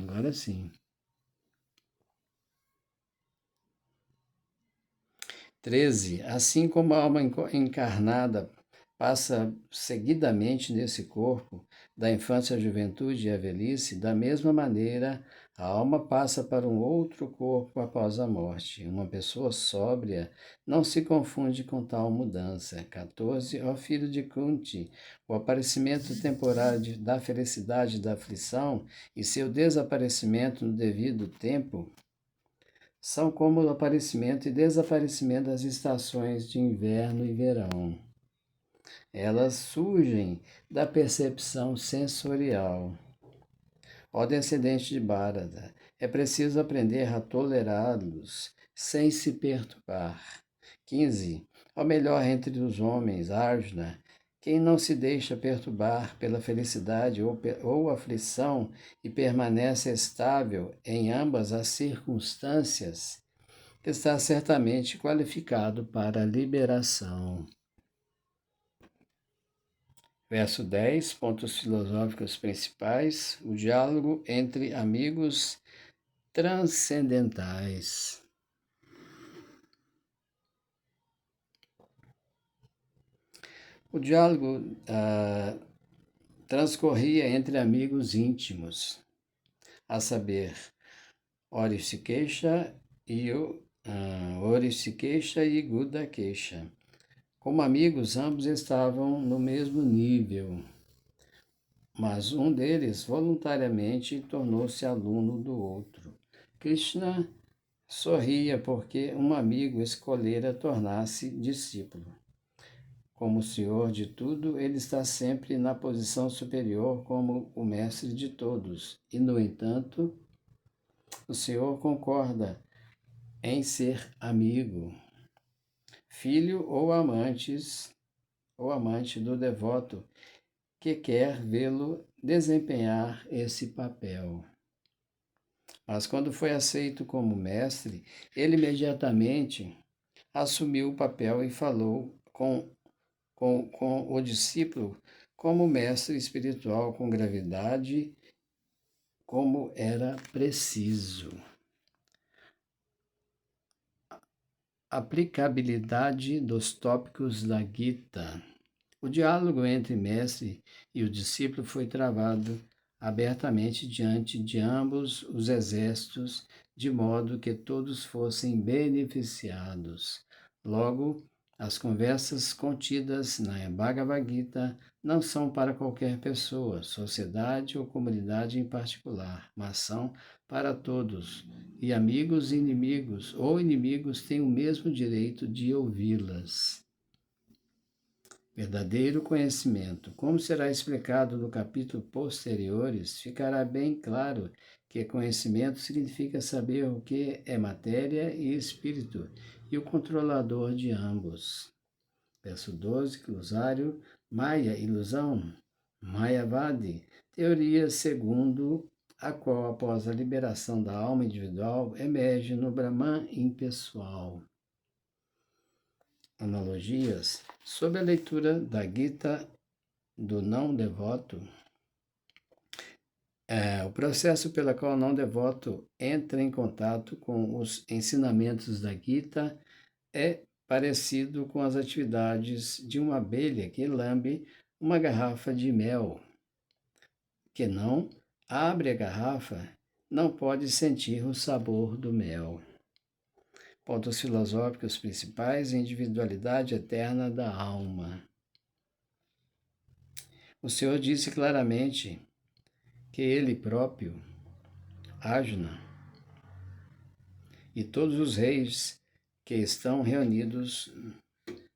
Agora sim. 13. Assim como a alma encarnada passa seguidamente nesse corpo, da infância à juventude e à velhice, da mesma maneira, a alma passa para um outro corpo após a morte. Uma pessoa sóbria não se confunde com tal mudança. 14. Ó filho de Kunti, o aparecimento temporário da felicidade e da aflição e seu desaparecimento no devido tempo são como o aparecimento e desaparecimento das estações de inverno e verão. Elas surgem da percepção sensorial. Ó descendente de Bharata, é preciso aprender a tolerá-los sem se perturbar. 15. Ó melhor entre os homens, Arjuna, quem não se deixa perturbar pela felicidade ou aflição e permanece estável em ambas as circunstâncias, está certamente qualificado para a liberação. Verso 10, pontos filosóficos principais: o diálogo entre amigos transcendentais. O diálogo transcorria entre amigos íntimos, a saber, Orishikesha e Gudakesha. Como amigos, ambos estavam no mesmo nível, mas um deles voluntariamente tornou-se aluno do outro. Krishna sorria porque um amigo escolhera tornar-se discípulo. Como o Senhor de tudo, ele está sempre na posição superior como o mestre de todos. E, no entanto, o Senhor concorda em ser amigo, filho ou amante do devoto que quer vê-lo desempenhar esse papel. Mas quando foi aceito como mestre, ele imediatamente assumiu o papel e falou com o discípulo como mestre espiritual, com gravidade, como era preciso. Aplicabilidade dos tópicos da Gita. O diálogo entre mestre e o discípulo foi travado abertamente diante de ambos os exércitos, de modo que todos fossem beneficiados. Logo, as conversas contidas na Bhagavad Gita não são para qualquer pessoa, sociedade ou comunidade em particular, mas são para todos, e amigos e inimigos ou inimigos têm o mesmo direito de ouvi-las. Verdadeiro conhecimento. Como será explicado no capítulo posteriores, ficará bem claro que conhecimento significa saber o que é matéria e espírito, e o controlador de ambos. Verso 12, glossário, Maya, ilusão, Mayavadi, teoria segundo a qual, após a liberação da alma individual, emerge no Brahman impessoal. Analogias. Sob a leitura da Gita do não devoto, o processo pelo qual o não devoto entra em contato com os ensinamentos da Gita é parecido com as atividades de uma abelha que lambe uma garrafa de mel, que não abre a garrafa, não pode sentir o sabor do mel. Pontos filosóficos principais: individualidade eterna da alma. O Senhor disse claramente que Ele próprio, Arjuna, e todos os reis que estão reunidos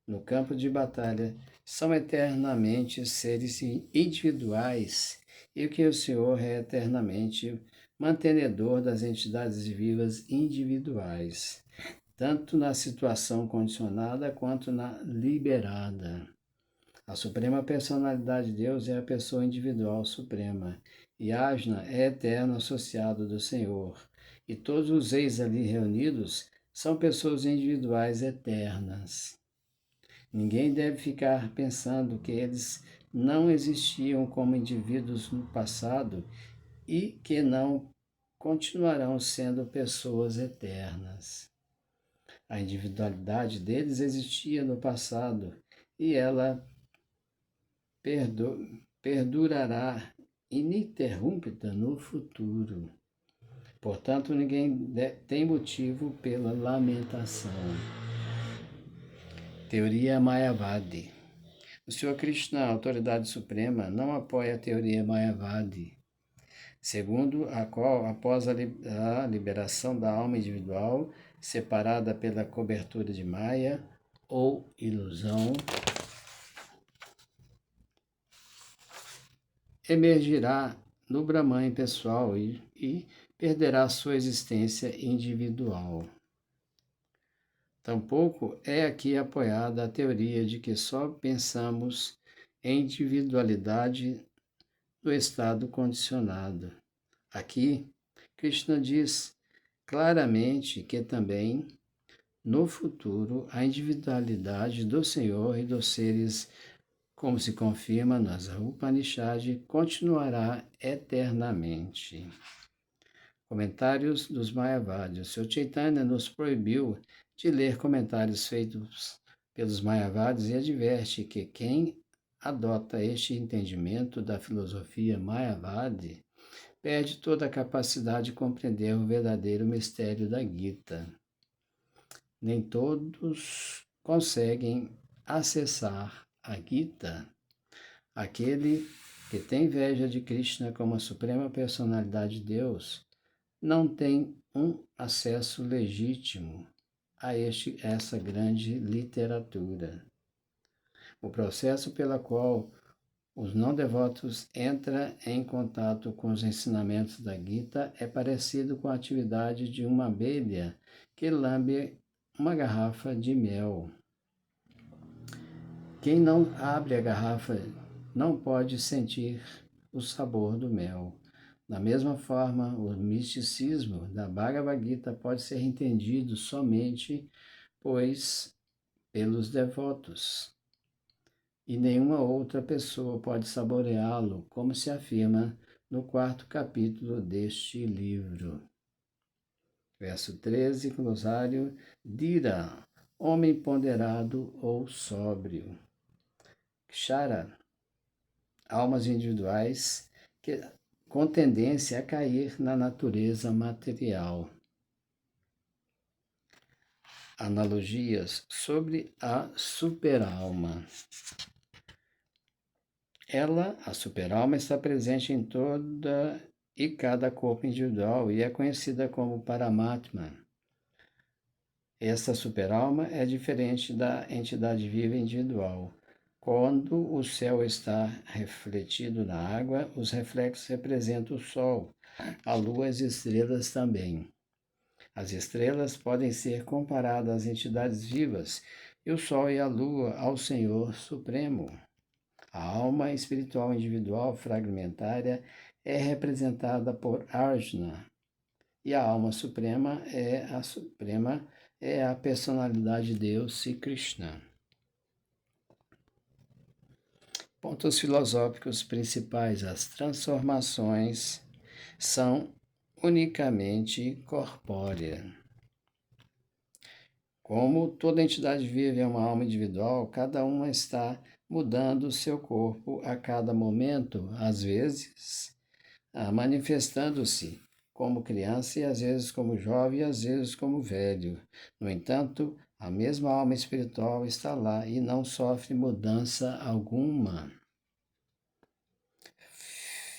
no campo de batalha são eternamente seres individuais e que o Senhor é eternamente mantenedor das entidades vivas individuais, tanto na situação condicionada quanto na liberada. A suprema personalidade de Deus é a pessoa individual suprema, e Ajna é eterno associado do Senhor, e todos os reis ali reunidos são pessoas individuais eternas. Ninguém deve ficar pensando que eles não existiam como indivíduos no passado e que não continuarão sendo pessoas eternas. A individualidade deles existia no passado e ela perdurará ininterrupta no futuro. Portanto, ninguém tem motivo pela lamentação. Teoria Mayavadi. O Sr. Krishna, a autoridade suprema, não apoia a teoria Mayavadi, segundo a qual, após a liberação da alma individual, separada pela cobertura de Maya ou ilusão, emergirá no Brahman pessoal e perderá sua existência individual. Tampouco é aqui apoiada a teoria de que só pensamos em individualidade do estado condicionado. Aqui, Krishna diz claramente que também, no futuro, a individualidade do Senhor e dos seres, como se confirma nas Upanishads, continuará eternamente. Comentários dos Mayavadi. O Sr. Chaitanya nos proibiu de ler comentários feitos pelos Mayavadis e adverte que quem adota este entendimento da filosofia Mayavadi perde toda a capacidade de compreender o verdadeiro mistério da Gita. Nem todos conseguem acessar a Gita. Aquele que tem inveja de Krishna como a suprema personalidade de Deus não tem um acesso legítimo a essa grande literatura. O processo pelo qual os não devotos entram em contato com os ensinamentos da Gita é parecido com a atividade de uma abelha que lambe uma garrafa de mel. Quem não abre a garrafa não pode sentir o sabor do mel. Da mesma forma, o misticismo da Bhagavad Gita pode ser entendido somente pelos devotos, e nenhuma outra pessoa pode saboreá-lo, como se afirma no 4º capítulo deste livro. Verso 13, glosário, Dira, homem ponderado ou sóbrio. Kshara, almas individuais com tendência a cair na natureza material. Analogias sobre a superalma. Ela, a superalma, está presente em toda e cada corpo individual e é conhecida como Paramatma. Esta superalma é diferente da entidade viva individual. Quando o céu está refletido na água, os reflexos representam o Sol, a Lua e as estrelas também. As estrelas podem ser comparadas às entidades vivas e o Sol e a Lua ao Senhor Supremo. A alma espiritual individual fragmentária é representada por Arjuna e a alma suprema é a personalidade de Deus, Sri Krishna. Pontos filosóficos principais. As transformações são unicamente corpóreas. Como toda entidade viva é uma alma individual, cada uma está mudando seu corpo a cada momento, às vezes manifestando-se como criança e às vezes como jovem e às vezes como velho. No entanto, a mesma alma espiritual está lá e não sofre mudança alguma.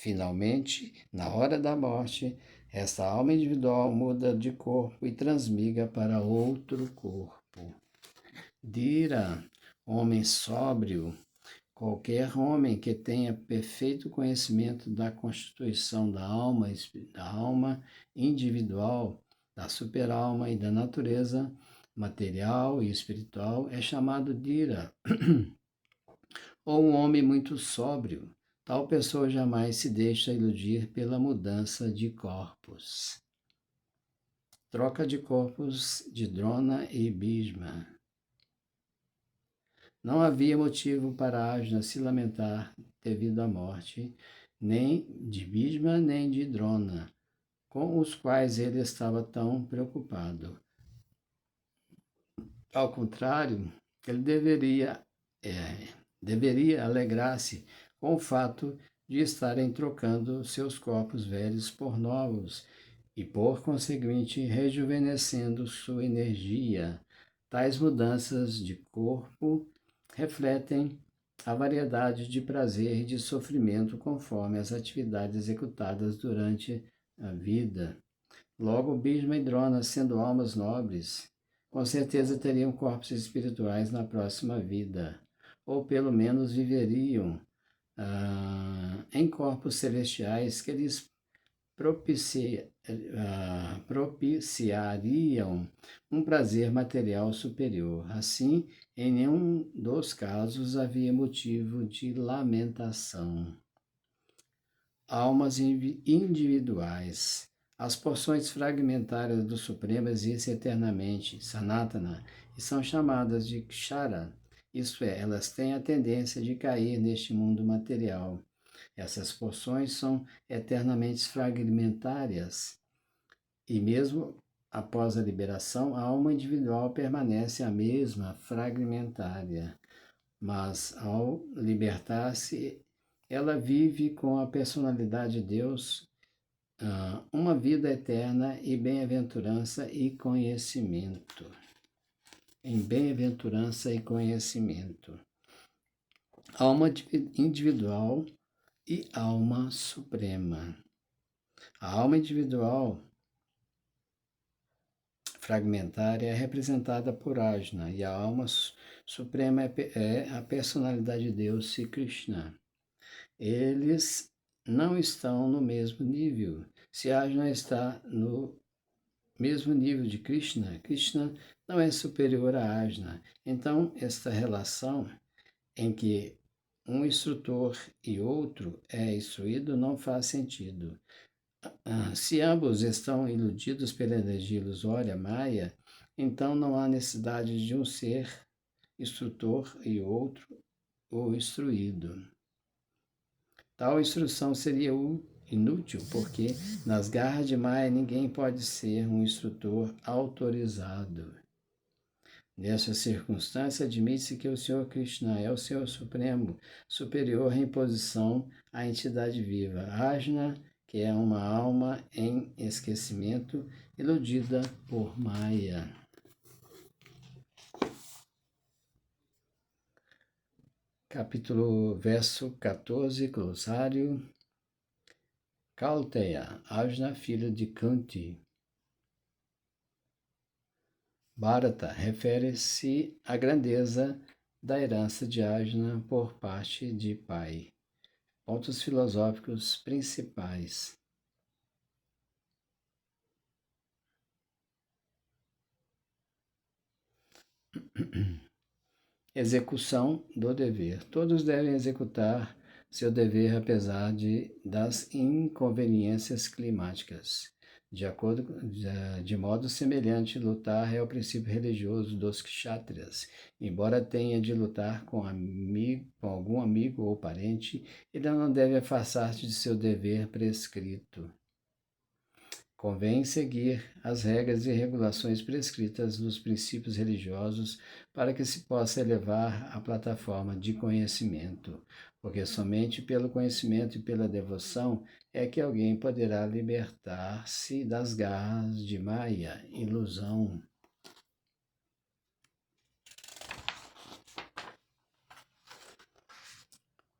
Finalmente, na hora da morte, esta alma individual muda de corpo e transmigra para outro corpo. Dira, homem sóbrio, qualquer homem que tenha perfeito conhecimento da constituição da alma individual, da superalma e da natureza material e espiritual é chamado Dira, ou um homem muito sóbrio. Tal pessoa jamais se deixa iludir pela mudança de corpos. Troca de corpos de Drona e Bhishma. Não havia motivo para Arjuna se lamentar devido à morte, nem de Bhishma, nem de Drona, com os quais ele estava tão preocupado. Ao contrário, ele deveria alegrar-se com o fato de estarem trocando seus corpos velhos por novos e, por conseguinte, rejuvenescendo sua energia. Tais mudanças de corpo refletem a variedade de prazer e de sofrimento conforme as atividades executadas durante a vida. Logo, Bhishma e Drona, sendo almas nobres, com certeza teriam corpos espirituais na próxima vida, ou pelo menos viveriam em corpos celestiais que lhes propiciariam um prazer material superior. Assim, em nenhum dos casos havia motivo de lamentação. Almas individuais. As porções fragmentárias do Supremo existem eternamente, Sanatana, e são chamadas de Kshara, isto é, elas têm a tendência de cair neste mundo material. Essas porções são eternamente fragmentárias, e mesmo após a liberação, a alma individual permanece a mesma fragmentária, mas ao libertar-se, ela vive com a personalidade de Deus uma vida eterna e bem-aventurança e conhecimento. Em bem-aventurança e conhecimento. Alma individual e alma suprema. A alma individual fragmentária é representada por Ajna e a alma suprema é a personalidade de Deus, Sri Krishna. Eles não estão no mesmo nível. Se Ajna está no mesmo nível de Krishna, Krishna não é superior a Ajna. Então, esta relação em que um instrutor e outro é instruído não faz sentido. Se ambos estão iludidos pela energia ilusória Maya, então não há necessidade de um ser instrutor e outro o instruído. Tal instrução seria inútil, porque nas garras de Maya ninguém pode ser um instrutor autorizado. Nessa circunstância, admite-se que o Senhor Krishna é o Senhor Supremo, superior em posição à entidade viva. Ajna, que é uma alma em esquecimento, iludida por Maya. Verso 14, glossário. Kauteya, Ajna, filho de Kunti. Bharata refere-se à grandeza da herança de Ajna por parte de pai. Pontos filosóficos principais. Execução do dever. Todos devem executar seu dever apesar das inconveniências climáticas. De modo semelhante, lutar é o princípio religioso dos kshatriyas. Embora tenha de lutar com algum amigo ou parente, ele não deve afastar-se de seu dever prescrito. Convém seguir as regras e regulações prescritas nos princípios religiosos para que se possa elevar a plataforma de conhecimento, porque somente pelo conhecimento e pela devoção é que alguém poderá libertar-se das garras de Maya, ilusão.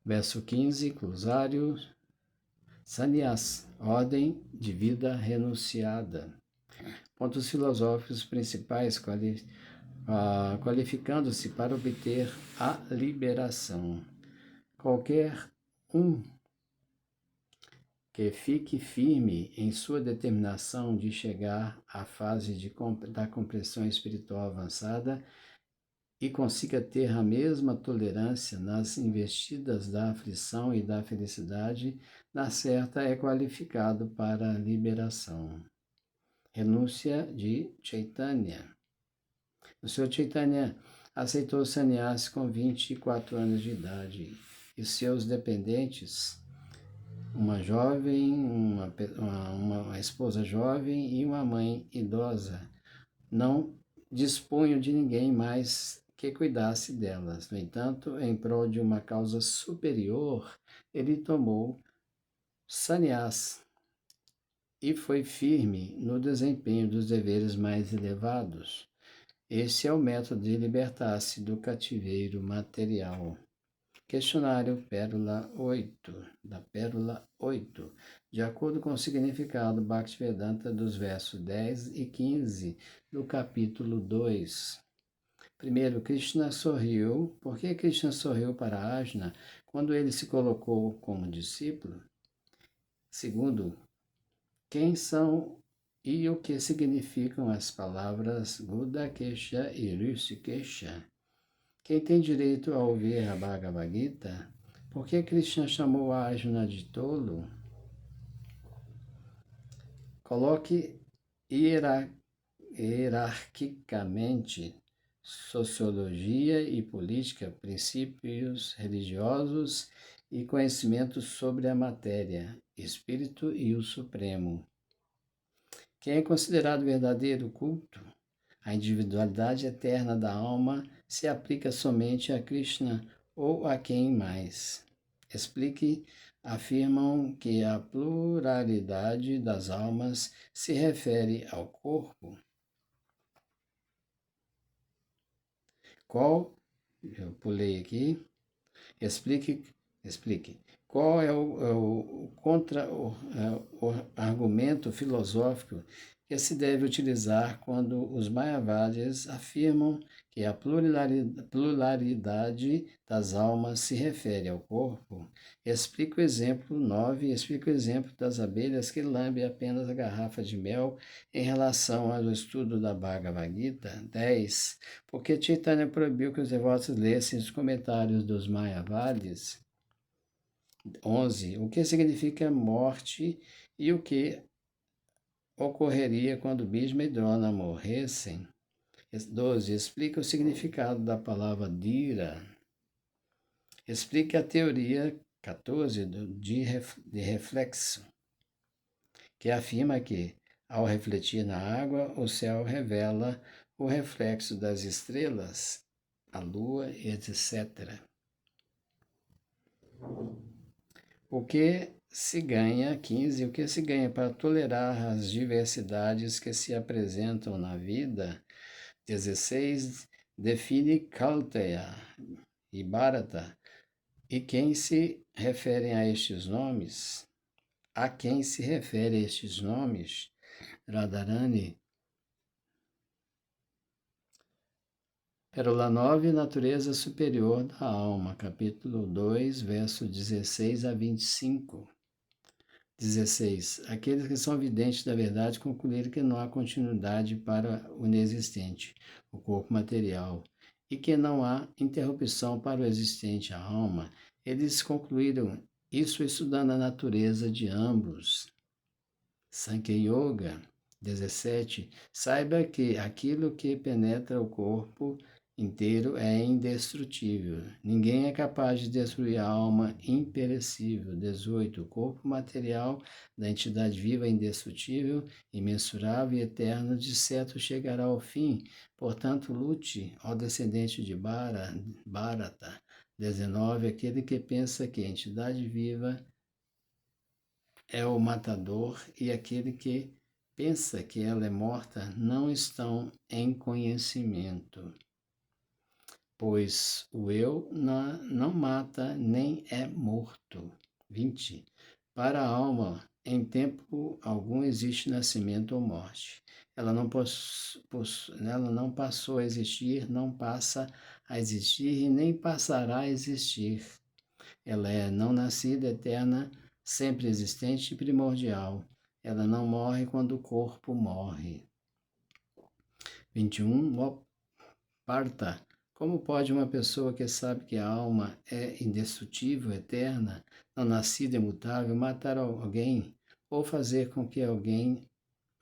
Verso 15, glossário. Sannyas, ordem de vida renunciada. Pontos filosóficos principais qualificando-se para obter a liberação. Qualquer um que fique firme em sua determinação de chegar à fase da compreensão espiritual avançada e consiga ter a mesma tolerância nas investidas da aflição e da felicidade, na certa é qualificado para a liberação. Renúncia de Chaitanya. O Sr. Chaitanya aceitou o sannyasi com 24 anos de idade e seus dependentes uma jovem, uma esposa jovem e uma mãe idosa. Não dispunham de ninguém mais que cuidasse delas. No entanto, em prol de uma causa superior, ele tomou sannyas e foi firme no desempenho dos deveres mais elevados. Esse é o método de libertar-se do cativeiro material. Questionário Pérola 8, da Pérola 8. De acordo com o significado Bhaktivedanta dos versos 10 e 15 do capítulo 2. Primeiro, Krishna sorriu. Por que Krishna sorriu para Arjuna quando ele se colocou como discípulo? Segundo, quem são e o que significam as palavras Gudakesha e Rishikesha? Quem tem direito a ouvir a Bhagavad Gita? Por que Krishna chamou Arjuna de tolo? Coloque hierarquicamente sociologia e política, princípios religiosos e conhecimentos sobre a matéria, espírito e o Supremo. Quem é considerado verdadeiro culto? A individualidade eterna da alma se aplica somente a Krishna ou a quem mais? Explique. Afirmam que a pluralidade das almas se refere ao corpo. Qual, eu pulei aqui, explique. Qual é o argumento filosófico que se deve utilizar quando os Mayavadis afirmam que a pluralidade das almas se refere ao corpo? Explica o exemplo 9, explica o exemplo das abelhas que lambem apenas a garrafa de mel em relação ao estudo da Bhagavad Gita. 10. Porque Chaitanya proibiu que os devotos lessem os comentários dos Mayavadis. 11. O que significa morte e o que ocorreria quando Bhishma e Drona morressem? 12. Explica o significado da palavra Dira. Explica a teoria 14 de reflexo, que afirma que, ao refletir na água, o céu revela o reflexo das estrelas, a lua, etc. O que se ganha, 15, o que se ganha para tolerar as diversidades que se apresentam na vida? 16, define Kauteya e Bharata. E quem se referem a estes nomes? A quem se refere estes nomes? Radharani. Pérola 9, natureza superior da alma, capítulo 2, verso 16 a 25. 16. Aqueles que são videntes da verdade concluíram que não há continuidade para o inexistente, o corpo material, e que não há interrupção para o existente, a alma. Eles concluíram isso estudando a natureza de ambos. Sankhya Yoga 17. Saiba que aquilo que penetra o corpo inteiro é indestrutível. Ninguém é capaz de destruir a alma imperecível. 18. O corpo material da entidade viva é indestrutível, imensurável e eterno, de certo chegará ao fim. Portanto, lute, ó descendente de Bharata. 19. Aquele que pensa que a entidade viva é o matador e aquele que pensa que ela é morta não estão em conhecimento, pois o eu não mata nem é morto. 20. Para a alma, em tempo algum existe nascimento ou morte. Ela não passou a existir, não passa a existir e nem passará a existir. Ela é não nascida, eterna, sempre existente e primordial. Ela não morre quando o corpo morre. 21. Parta. Como pode uma pessoa que sabe que a alma é indestrutível, eterna, não nascida, imutável, matar alguém ou fazer com que alguém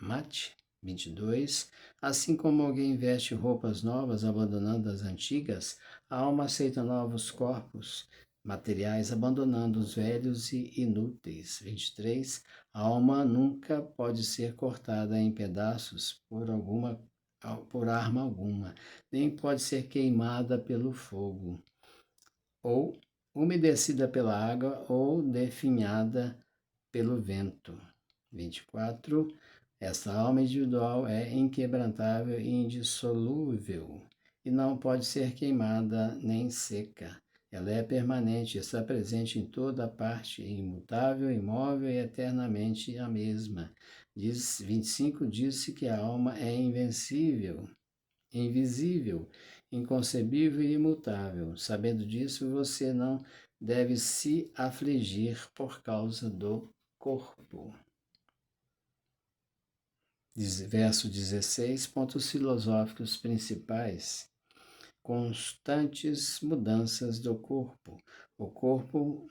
mate? 22. Assim como alguém veste roupas novas, abandonando as antigas, a alma aceita novos corpos materiais, abandonando os velhos e inúteis. 23. A alma nunca pode ser cortada em pedaços por arma alguma, nem pode ser queimada pelo fogo, ou umedecida pela água, ou definhada pelo vento. 24. Essa alma individual é inquebrantável e indissolúvel, e não pode ser queimada nem seca. Ela é permanente, está presente em toda parte, imutável, imóvel e eternamente a mesma. 25 diz-se que a alma é invencível, invisível, inconcebível e imutável. Sabendo disso, você não deve se afligir por causa do corpo. Verso 16, pontos filosóficos principais. Constantes mudanças do corpo. O corpo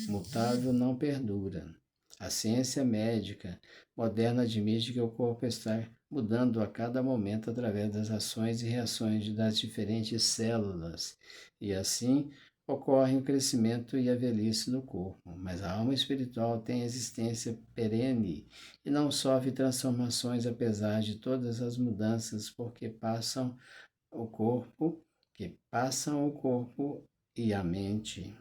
mutável não perdura. A ciência médica moderna admite que o corpo está mudando a cada momento através das ações e reações das diferentes células, e assim ocorre o crescimento e a velhice do corpo. Mas a alma espiritual tem existência perene e não sofre transformações apesar de todas as mudanças, porque passam o corpo e a mente.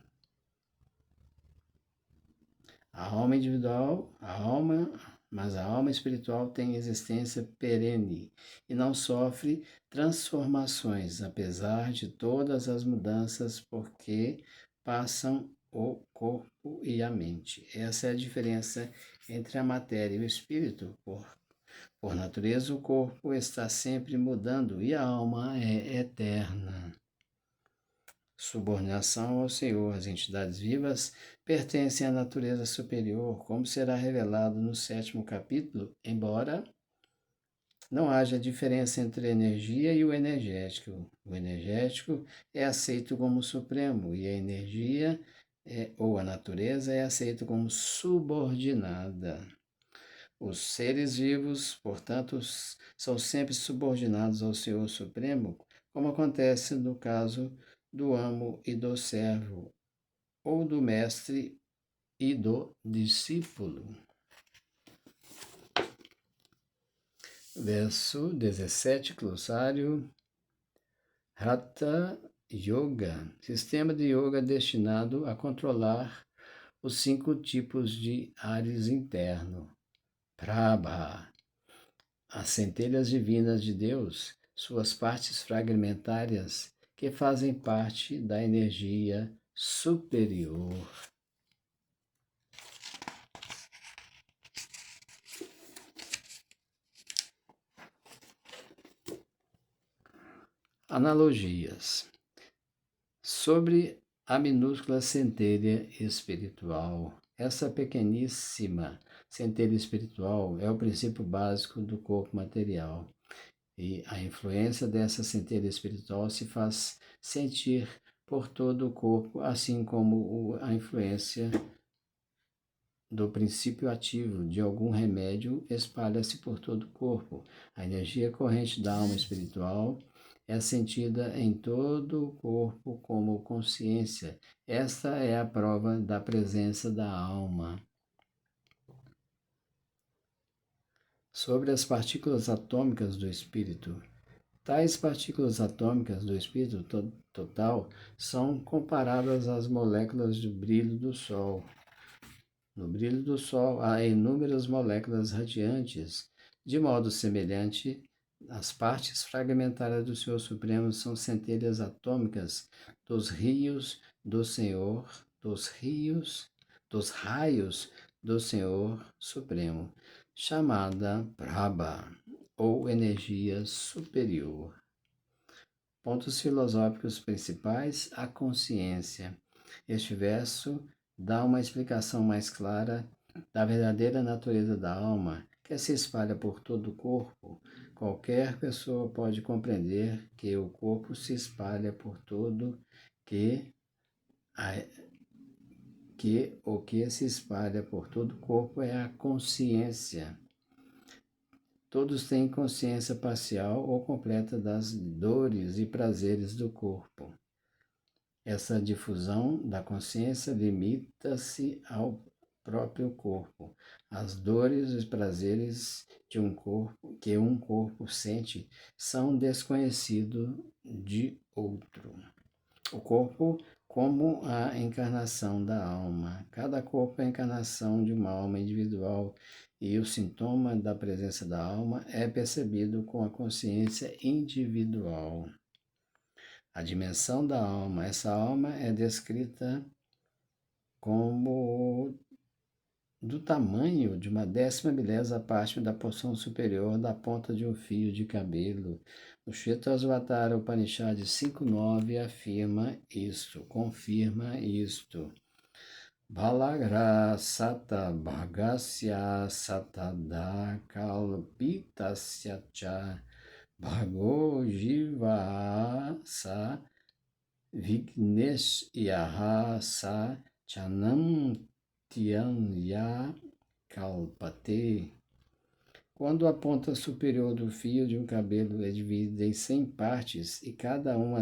Mas a alma espiritual tem existência perene e não sofre transformações, apesar de todas as mudanças, porque passam o corpo e a mente. Essa é a diferença entre a matéria e o espírito. Por natureza, o corpo está sempre mudando e a alma é eterna. Subordinação ao Senhor. As entidades vivas pertencem à natureza superior, como será revelado no 7º capítulo, embora não haja diferença entre a energia e o energético. O energético é aceito como supremo e a energia ou a natureza é aceita como subordinada. Os seres vivos, portanto, são sempre subordinados ao Senhor Supremo, como acontece no caso do amo e do servo, ou do mestre e do discípulo. Verso 17, glossário. Hatha Yoga, sistema de yoga destinado a controlar os 5 tipos de ares interno. Prabha, as centelhas divinas de Deus, suas partes fragmentárias que fazem parte da energia superior. Analogias sobre a minúscula centelha espiritual. Essa pequeníssima centelha espiritual é o princípio básico do corpo material. E a influência dessa centelha espiritual se faz sentir por todo o corpo, assim como a influência do princípio ativo de algum remédio espalha-se por todo o corpo. A energia corrente da alma espiritual é sentida em todo o corpo como consciência. Esta é a prova da presença da alma. Sobre as partículas atômicas do espírito. Tais partículas atômicas do espírito total são comparadas às moléculas do brilho do Sol. No brilho do Sol há inúmeras moléculas radiantes. De modo semelhante, as partes fragmentárias do Senhor Supremo são centelhas atômicas dos rios do Senhor, dos raios do Senhor Supremo, chamada Prabha, ou energia superior. Pontos filosóficos principais: a consciência. Este verso dá uma explicação mais clara da verdadeira natureza da alma, que se espalha por todo o corpo. Qualquer pessoa pode compreender que o corpo se espalha por todo, que o que se espalha por todo o corpo é a consciência. Todos têm consciência parcial ou completa das dores e prazeres do corpo. Essa difusão da consciência limita-se ao próprio corpo. As dores e os prazeres de que um corpo sente são desconhecidos de outro. O corpo como a encarnação da alma. Cada corpo é a encarnação de uma alma individual e o sintoma da presença da alma é percebido com a consciência individual. A dimensão da alma. Essa alma é descrita como do tamanho de uma 10ª parte da porção superior da ponta de um fio de cabelo. O Kshetrasvatara Upanishad 5.9 afirma isto, confirma isto. Balagra sata bhagasya satada kalpitasya cha bhago jiva sa vignesyaha sa chanam Tianya Kalpate. Quando a ponta superior do fio de um cabelo é dividida em 100 partes e cada uma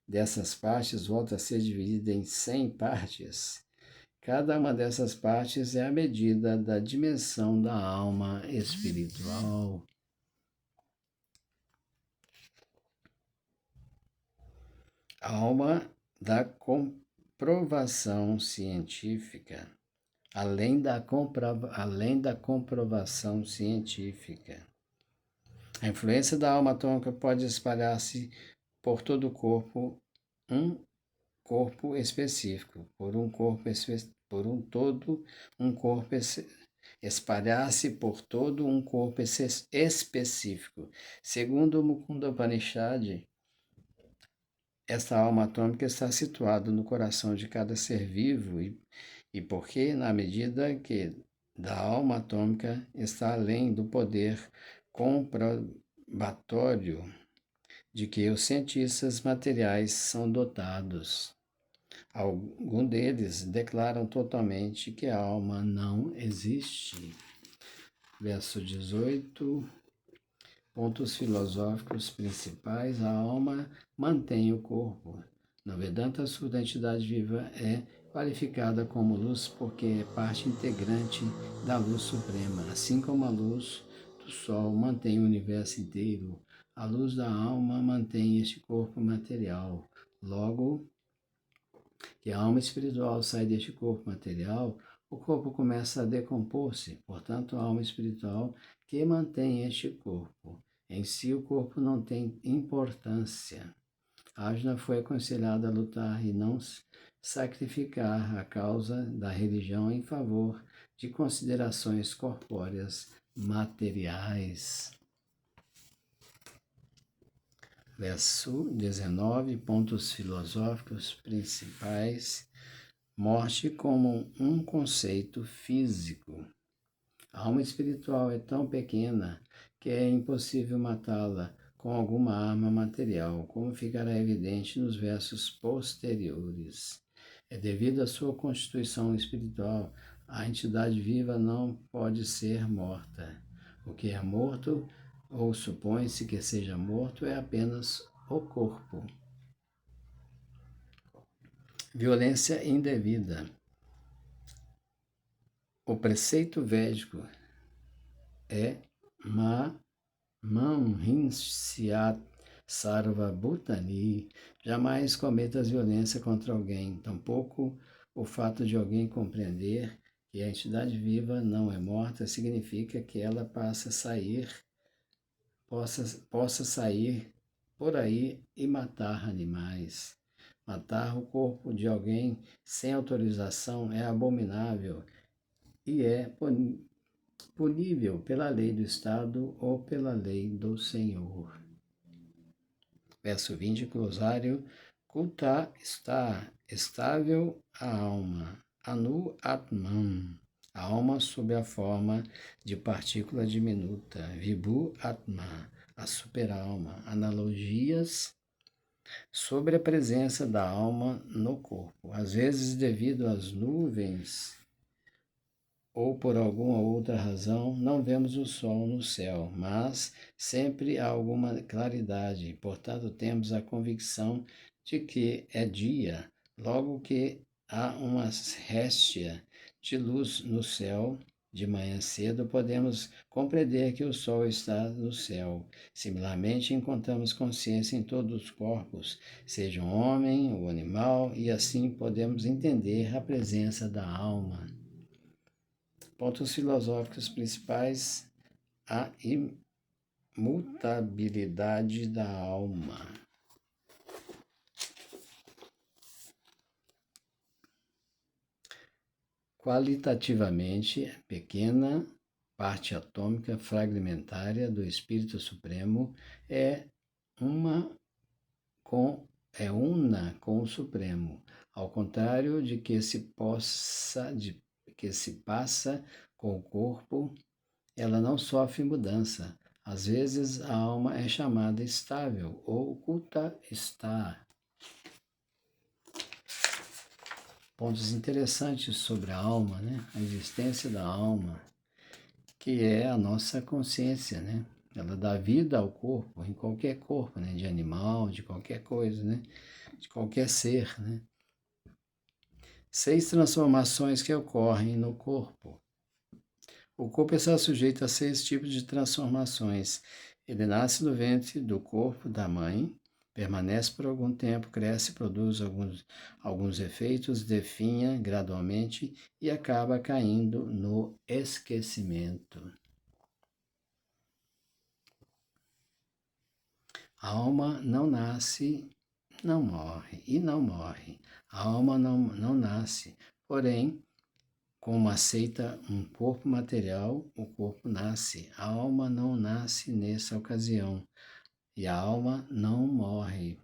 dessas partes volta a ser dividida em 100 partes, cada uma dessas partes é a medida da dimensão da alma espiritual. A alma da comprovação científica. Além da comprovação científica. A influência da alma atômica pode espalhar-se por todo o corpo, espalhar-se por todo um corpo específico. Segundo o Mukunda Upanishad, esta alma atômica está situada no coração de cada ser vivo e porque, na medida que da alma atômica está além do poder comprobatório de que os cientistas materiais são dotados. Alguns deles declaram totalmente que a alma não existe. Verso 18. Pontos filosóficos principais. A alma mantém o corpo. No Vedanta Sutra, a entidade viva é qualificada como luz porque é parte integrante da luz suprema, assim como a luz do sol mantém o universo inteiro. A luz da alma mantém este corpo material. Logo que a alma espiritual sai deste corpo material, o corpo começa a decompor-se. Portanto, a alma espiritual que mantém este corpo. Em si, o corpo não tem importância. Arjuna foi aconselhado a lutar e não sacrificar a causa da religião em favor de considerações corpóreas materiais. Verso 19, pontos filosóficos principais. Morte como um conceito físico. A alma espiritual é tão pequena que é impossível matá-la com alguma arma material, como ficará evidente nos versos posteriores. É devido à sua constituição espiritual, a entidade viva não pode ser morta. O que é morto, ou supõe-se que seja morto, é apenas o corpo. Violência indevida. O preceito védico é Mamhinsyat Sarva Bhutani. Jamais cometas violência contra alguém, tampouco o fato de alguém compreender que a entidade viva não é morta significa que ela possa sair por aí e matar animais. Matar o corpo de alguém sem autorização é abominável e é punível pela lei do Estado ou pela lei do Senhor. Verso 20, glosário. Kulta está estável a alma. Anu Atman. A alma sob a forma de partícula diminuta. Vibhu Atma. A super-alma. Analogias sobre a presença da alma no corpo. Às vezes, devido às nuvens ou por alguma outra razão, não vemos o sol no céu, mas sempre há alguma claridade. Portanto, temos a convicção de que é dia, logo que há uma réstia de luz no céu. De manhã cedo, podemos compreender que o Sol está no céu. Similarmente, encontramos consciência em todos os corpos, seja um homem ou animal, e assim podemos entender a presença da alma. Pontos filosóficos principais: a imutabilidade da alma. Qualitativamente, pequena parte atômica fragmentária do Espírito Supremo é uma una com o Supremo, ao contrário de que se passa com o corpo, ela não sofre mudança. Às vezes a alma é chamada estável ou oculta está. Pontos interessantes sobre a alma, né? A existência da alma, que é a nossa consciência, né? Ela dá vida ao corpo, em qualquer corpo, né? De animal, de qualquer coisa, né? De qualquer ser, né? 6 transformações que ocorrem no corpo. O corpo está sujeito a 6 tipos de transformações. Ele nasce no ventre do corpo da mãe, permanece por algum tempo, cresce, produz alguns efeitos, definha gradualmente e acaba caindo no esquecimento. A alma não nasce, não morre e não morre. A alma não nasce, porém, como aceita um corpo material, o corpo nasce. A alma não nasce nessa ocasião e a alma não morre.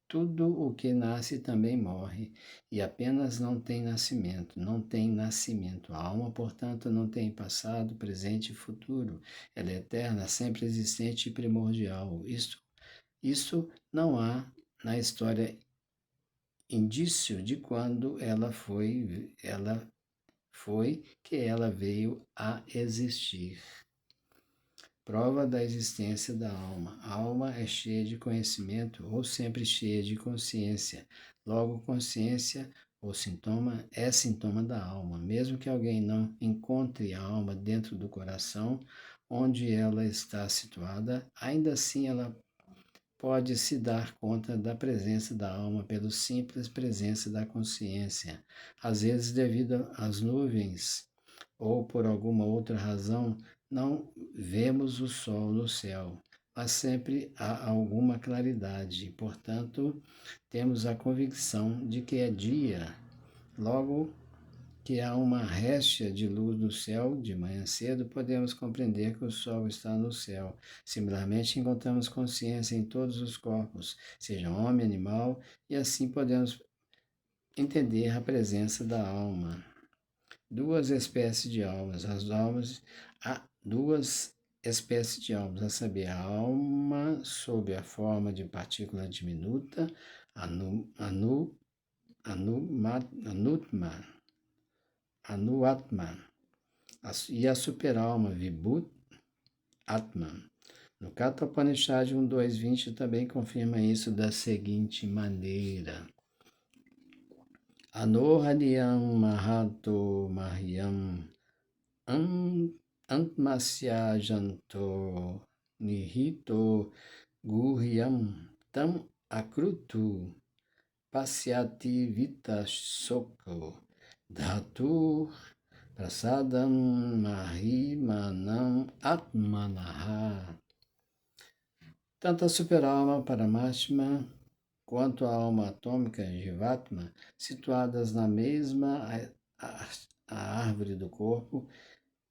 Tudo o que nasce também morre e apenas não tem nascimento, não tem nascimento. A alma, portanto, não tem passado, presente e futuro. Ela é eterna, sempre existente e primordial. Isso não há na história indício de quando ela foi que ela veio a existir. Prova da existência da alma. A alma é cheia de conhecimento ou sempre cheia de consciência. Logo, consciência ou sintoma é sintoma da alma. Mesmo que alguém não encontre a alma dentro do coração, onde ela está situada, ainda assim ela pode se dar conta da presença da alma pela simples presença da consciência. Às vezes, devido às nuvens ou por alguma outra razão, não vemos o sol no céu, mas sempre há alguma claridade. Portanto, temos a convicção de que é dia. Logo que há uma réstia de luz no céu de manhã cedo, podemos compreender que o sol está no céu. Similarmente, encontramos consciência em todos os corpos, seja homem, animal, e assim podemos entender a presença da alma. 2 espécies de almas. Há 2 espécies de almas, a saber, a alma sob a forma de partícula diminuta, Anuatman, e a superalma, Vibhut Atman. No Katha Upanishad 1.2.20 também confirma isso da seguinte maneira: Anohadiyam Mahato Mahyam Antmasya Janto Nihito Guhyam Tam Akrutu Pasyati Vita Soko Dhatu Prasadam Mahimanam Atmanaha. Tanto a superalma Paramatma quanto a alma atômica Jivatma, situadas na mesma a árvore do corpo,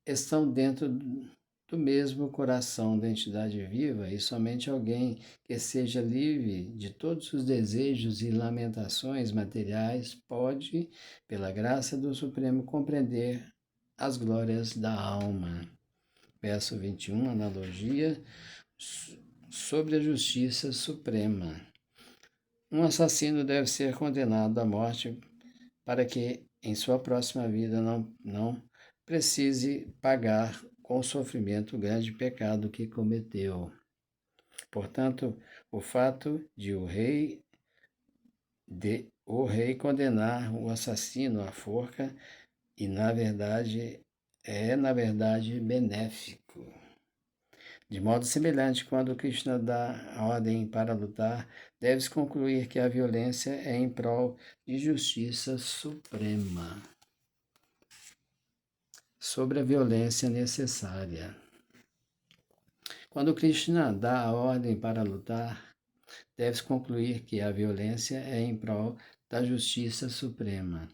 estão dentro do mesmo coração da entidade viva, e somente alguém que seja livre de todos os desejos e lamentações materiais pode, pela graça do Supremo, compreender as glórias da alma. Verso 21, analogia sobre a justiça suprema. Um assassino deve ser condenado à morte para que em sua próxima vida não precise pagar com sofrimento o grande pecado que cometeu. Portanto, o fato de o rei de o rei condenar o assassino à forca e, na verdade benéfico. De modo semelhante, quando Krishna dá a ordem para lutar, deve-se concluir que a violência é em prol de justiça suprema. Sobre a violência necessária. Quando Krishna dá a ordem para lutar, deve-se concluir que a violência é em prol da justiça suprema.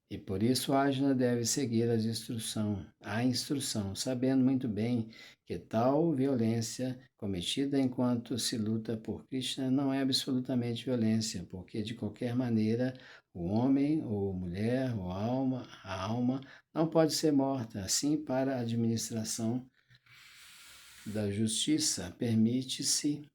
E por isso Arjuna deve seguir a instrução, sabendo muito bem que tal violência cometida enquanto se luta por Krishna não é absolutamente violência, porque de qualquer maneira o homem ou mulher ou a alma não pode ser morta. Assim, para a administração da justiça, permite-se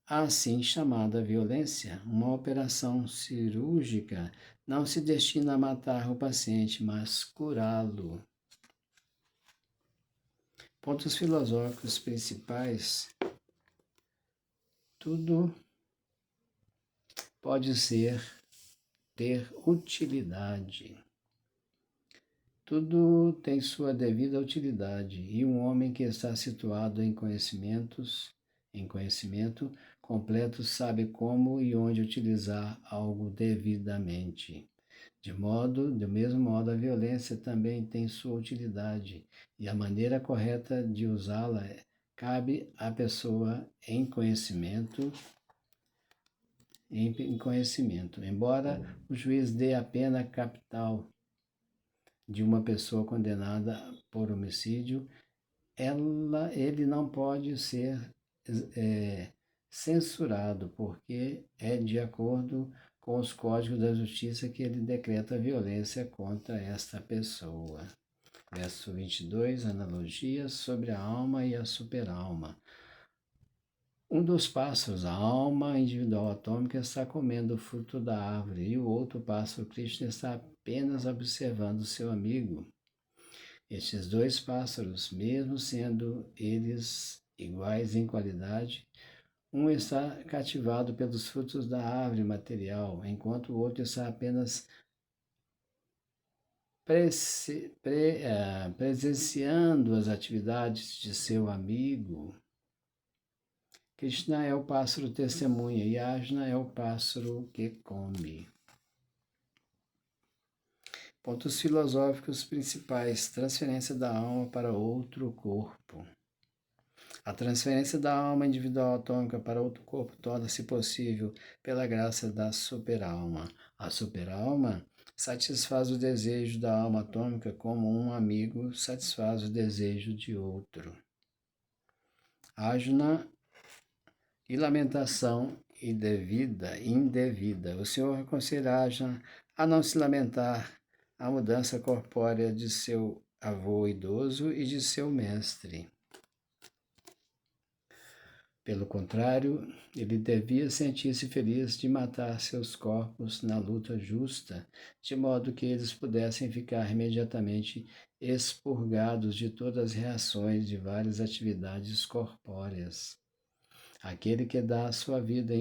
a assim chamada violência. Uma operação cirúrgica não se destina a matar o paciente, mas curá-lo. Pontos filosóficos principais. Tudo pode ter utilidade. Tudo tem sua devida utilidade, e um homem que está situado em conhecimento completo sabe como e onde utilizar algo devidamente. Do mesmo modo, a violência também tem sua utilidade, e a maneira correta de usá-la cabe à pessoa em conhecimento. Embora o juiz dê a pena capital de uma pessoa condenada por homicídio, ele não pode ser censurado, porque é de acordo com os códigos da justiça que ele decreta a violência contra esta pessoa. Verso 22, analogias sobre a alma e a superalma. Um dos pássaros, a alma individual atômica, está comendo o fruto da árvore, e o outro pássaro, Krishna, está apenas observando seu amigo. Estes dois pássaros, mesmo sendo eles iguais em qualidade, um está cativado pelos frutos da árvore material, enquanto o outro está apenas presenciando as atividades de seu amigo. Krishna é o pássaro testemunha e Arjuna é o pássaro que come. Pontos filosóficos principais: transferência da alma para outro corpo. A transferência da alma individual atômica para outro corpo torna-se possível pela graça da superalma. A superalma satisfaz o desejo da alma atômica como um amigo satisfaz o desejo de outro. Arjuna e lamentação indevida. O Senhor aconselha Arjuna a não se lamentar a mudança corpórea de seu avô idoso e de seu mestre. Pelo contrário, ele devia sentir-se feliz de matar seus corpos na luta justa, de modo que eles pudessem ficar imediatamente expurgados de todas as reações de várias atividades corpóreas. Aquele que dá a sua vida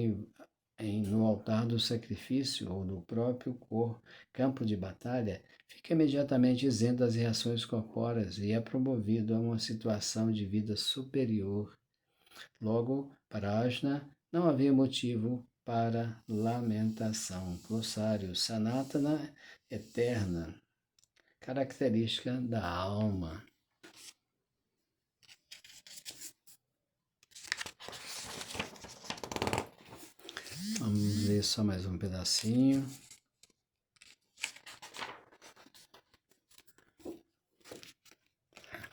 no altar do sacrifício ou no próprio campo de batalha, fica imediatamente isento das reações corpóreas e é promovido a uma situação de vida superior. Logo, para Arjuna, não havia motivo para lamentação. Glossário: Sanatana, eterna, característica da alma. Vamos ler só mais um pedacinho.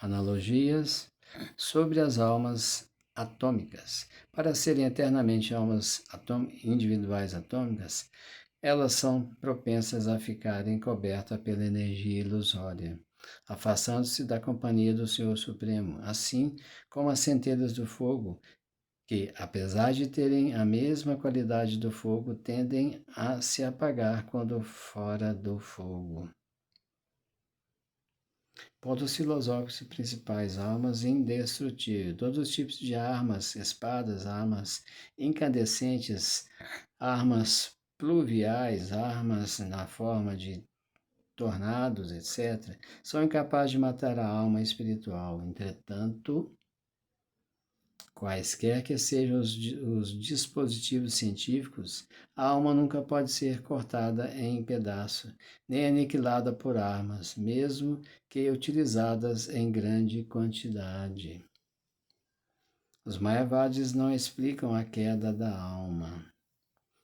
Analogias sobre as almas atômicas. Para serem eternamente almas individuais atômicas, elas são propensas a ficarem cobertas pela energia ilusória, afastando-se da companhia do Senhor Supremo, assim como as centelhas do fogo, que, apesar de terem a mesma qualidade do fogo, tendem a se apagar quando fora do fogo. Pontos filosóficos principais: almas indestrutíveis. Todos os tipos de armas, espadas, armas incandescentes, armas pluviais, armas na forma de tornados, etc., são incapazes de matar a alma espiritual. Entretanto, quaisquer que sejam os dispositivos científicos, a alma nunca pode ser cortada em pedaços, nem aniquilada por armas, mesmo que utilizadas em grande quantidade. Os Mayavadis não explicam a queda da alma.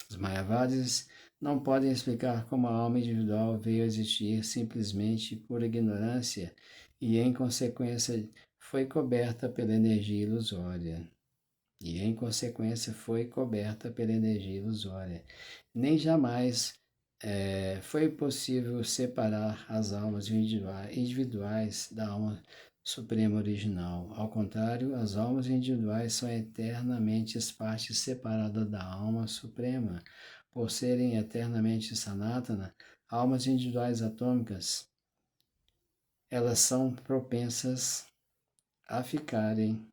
Os Mayavadis não podem explicar como a alma individual veio a existir simplesmente por ignorância e, em consequência, foi coberta pela energia ilusória. Nem jamais foi possível separar as almas individuais da alma suprema original. Ao contrário, as almas individuais são eternamente partes separadas da alma suprema. Por serem eternamente sanatana, almas individuais atômicas, elas são propensas a ficarem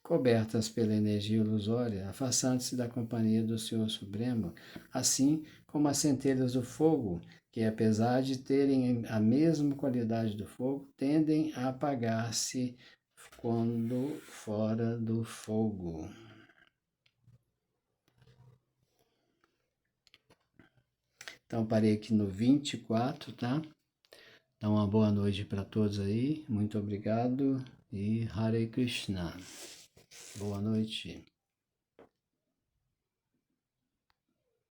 cobertas pela energia ilusória, afastando-se da companhia do Senhor Supremo, assim como as centelhas do fogo, que apesar de terem a mesma qualidade do fogo, tendem a apagar-se quando fora do fogo. Então, parei aqui no 24, tá? Então, uma boa noite para todos aí. Muito obrigado e Hare Krishna. Boa noite.